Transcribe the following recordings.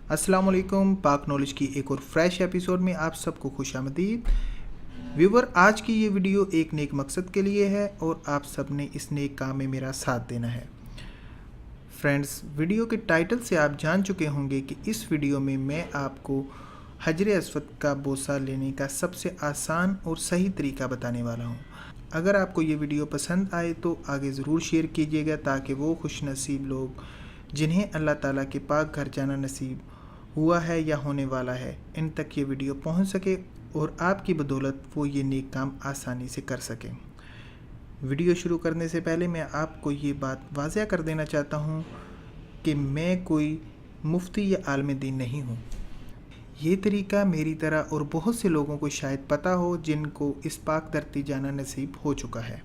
अस्सलाम वालेकुम। पाक नॉलेज की एक और फ्रेश एपिसोड में आप सबको खुशामदीद। व्यूवर, आज की ये वीडियो एक नेक मकसद के लिए है और आप सब ने इस नेक काम में मेरा साथ देना है। फ्रेंड्स, वीडियो के टाइटल से आप जान चुके होंगे कि इस वीडियो में मैं आपको हजर अस्वद का बोसा लेने का सबसे आसान और सही तरीका बताने वाला हूँ। अगर आपको ये वीडियो पसंद आए तो आगे ज़रूर शेयर कीजिएगा ताकि वो खुश नसीब लोग जिन्हें अल्लाह ताला के पाक घर जाना नसीब हुआ है या होने वाला है, इन तक ये वीडियो पहुंच सके और आपकी बदौलत वो ये नेक काम आसानी से कर सकें। वीडियो शुरू करने से पहले मैं आपको ये बात वाज़ह कर देना चाहता हूँ कि मैं कोई मुफ्ती या आलिम दीन नहीं हूँ। ये तरीका मेरी तरह और बहुत से लोगों को शायद पता हो जिनको इस पाक धरती जाना नसीब हो चुका है।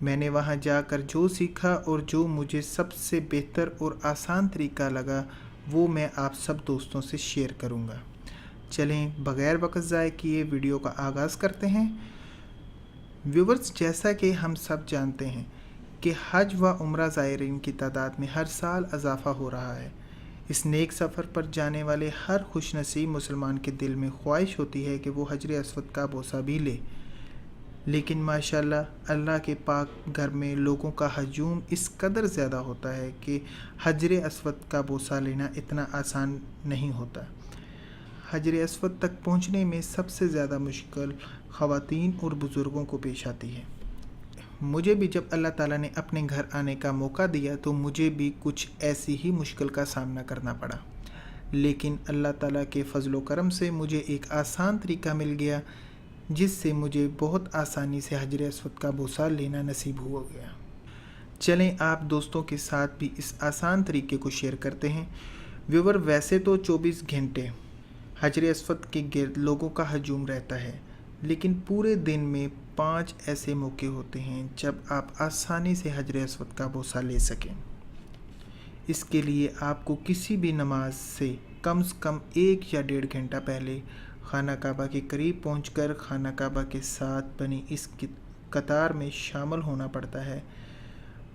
मैंने वहाँ जाकर जो सीखा और जो मुझे सबसे बेहतर और आसान तरीका लगा वो मैं आप सब दोस्तों से शेयर करूँगा। चलें बग़ैर वक्त ज़ाय किए वीडियो का आगाज़ करते हैं। व्यूवर्स, जैसा कि हम सब जानते हैं कि हज व उम्रा ज़ायरीन की तादाद में हर साल इजाफ़ा हो रहा है। इस नेक सफ़र पर जाने वाले हर खुश नसीब मुसलमान के दिल में ख्वाहिश होती है कि वो हजर अस्वद का बोसा भी ले, लेकिन माशाल्लाह अल्लाह के पाक घर में लोगों का हजूम इस कदर ज़्यादा होता है कि हजर अस्वद का बोसा लेना इतना आसान नहीं होता। हजर अस्वद तक पहुंचने में सबसे ज़्यादा मुश्किल ख़वातीन और बुज़ुर्गों को पेश आती है। मुझे भी जब अल्लाह ताला ने अपने घर आने का मौका दिया तो मुझे भी कुछ ऐसी ही मुश्किल का सामना करना पड़ा, लेकिन अल्लाह ताला के फ़ज़ल व करम से मुझे एक आसान तरीका मिल गया जिससे मुझे बहुत आसानी से हजर अस्वद का बोसा लेना नसीब हो गया। चलें आप दोस्तों के साथ भी इस आसान तरीके को शेयर करते हैं। व्यूवर, वैसे तो 24 घंटे हजर अस्वद के गिर्द लोगों का हजूम रहता है, लेकिन पूरे दिन में 5 ऐसे मौके होते हैं जब आप आसानी से हजर अस्वद का बोसा ले सकें। इसके लिए आपको किसी भी नमाज से कम 1 या 1.5 घंटा पहले खाना काबा के करीब पहुंचकर खाना काबा के साथ बनी इस कतार में शामिल होना पड़ता है।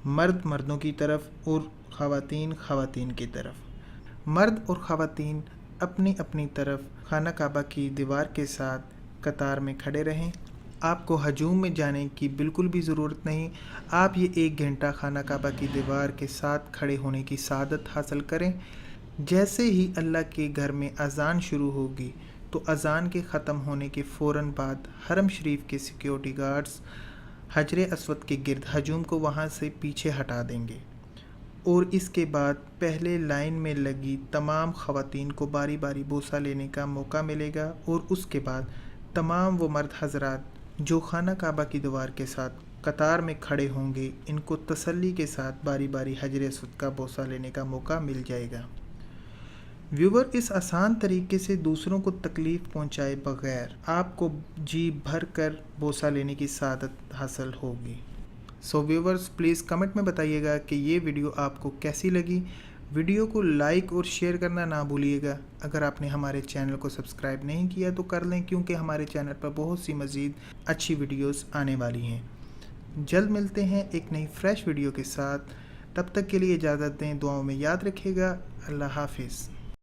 मर्द मर्दों की तरफ और ख़वातीन ख़वातीन की तरफ। मर्द और ख़वातीन अपनी अपनी तरफ खाना काबा की दीवार के साथ कतार में खड़े रहें। आपको हजूम में जाने की बिल्कुल भी ज़रूरत नहीं। आप ये 1 घंटा खाना काबा की दीवार के साथ खड़े होने की सआदत हासिल करें। जैसे ही अल्लाह के घर में अज़ान शुरू होगी तो अज़ान के ख़त्म होने के फ़ौरन बाद हरम शरीफ के सिक्योरिटी गार्ड्स हजर अस्वद के गिर्द हजूम को वहाँ से पीछे हटा देंगे और इसके बाद पहले लाइन में लगी तमाम ख़वातीन को बारी बारी बोसा लेने का मौका मिलेगा और उसके बाद तमाम वो मर्द हजरात जो खाना काबा की दीवार के साथ कतार में खड़े होंगे, इनको तसल्ली के साथ बारी बारी हजर अस्वद का बोसा लेने का मौका मिल जाएगा। व्यूवर, इस आसान तरीके से दूसरों को तकलीफ़ पहुंचाए बग़ैर आपको जी भर कर बोसा लेने की सआदत हासिल होगी। सो व्यूवर्स, प्लीज़ कमेंट में बताइएगा कि ये वीडियो आपको कैसी लगी। वीडियो को लाइक और शेयर करना ना भूलिएगा। अगर आपने हमारे चैनल को सब्सक्राइब नहीं किया तो कर लें, क्योंकि हमारे चैनल पर बहुत सी मज़ीद अच्छी वीडियोस आने वाली हैं। जल्द मिलते हैं एक नई फ्रेश वीडियो के साथ। तब तक के लिए इजाज़त दें। दुआओं में याद रखिएगा। अल्लाह हाफिज़।